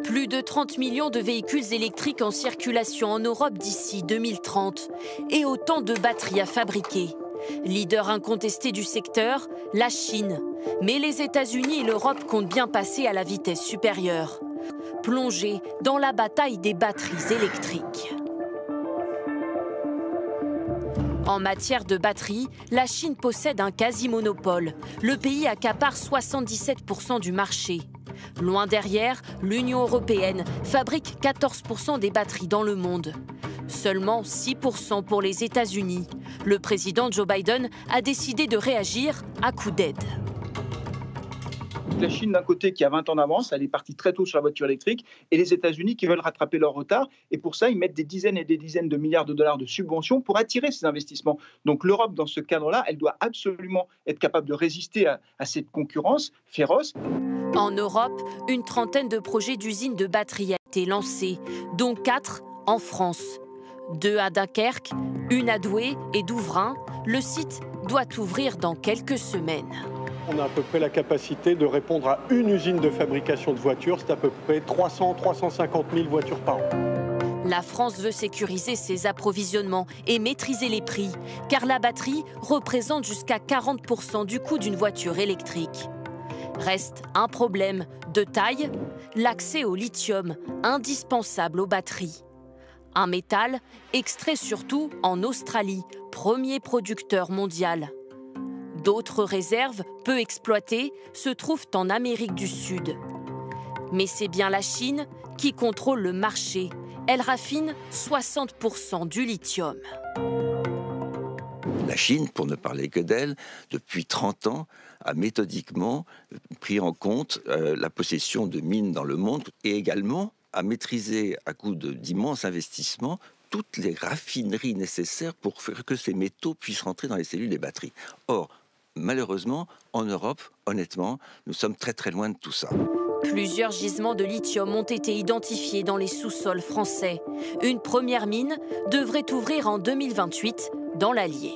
Plus de 30 millions de véhicules électriques en circulation en Europe d'ici 2030 et autant de batteries à fabriquer. Leader incontesté du secteur, la Chine. Mais les États-Unis et l'Europe comptent bien passer à la vitesse supérieure. Plongés dans la bataille des batteries électriques. En matière de batteries, la Chine possède un quasi-monopole. Le pays accapare 77% du marché. Loin derrière, l'Union européenne fabrique 14% des batteries dans le monde. Seulement 6% pour les États-Unis. Le président Joe Biden a décidé de réagir à coups d'aide. La Chine, d'un côté, qui a 20 ans d'avance, elle est partie très tôt sur la voiture électrique, et les États-Unis qui veulent rattraper leur retard. Et pour ça, ils mettent des dizaines et des dizaines de milliards de dollars de subventions pour attirer ces investissements. Donc l'Europe, dans ce cadre-là, elle doit absolument être capable de résister à cette concurrence féroce. En Europe, une trentaine de projets d'usines de batteries a été lancés, dont 4 en France. 2 à Dunkerque, 1 à Douai et Douvrin. Le site doit ouvrir dans quelques semaines. On a à peu près la capacité de répondre à une usine de fabrication de voitures. C'est à peu près 300-350 000 voitures par an. La France veut sécuriser ses approvisionnements et maîtriser les prix, car la batterie représente jusqu'à 40% du coût d'une voiture électrique. Reste un problème de taille, l'accès au lithium, indispensable aux batteries. Un métal extrait surtout en Australie, premier producteur mondial. D'autres réserves, peu exploitées, se trouvent en Amérique du Sud. Mais c'est bien la Chine qui contrôle le marché. Elle raffine 60% du lithium. La Chine, pour ne parler que d'elle, depuis 30 ans, a méthodiquement pris en compte la possession de mines dans le monde et également a maîtrisé, à coup d'immenses investissements, toutes les raffineries nécessaires pour faire que ces métaux puissent rentrer dans les cellules des batteries. Or, malheureusement, en Europe, honnêtement, nous sommes très très loin de tout ça. Plusieurs gisements de lithium ont été identifiés dans les sous-sols français. Une première mine devrait ouvrir en 2028 dans l'Allier.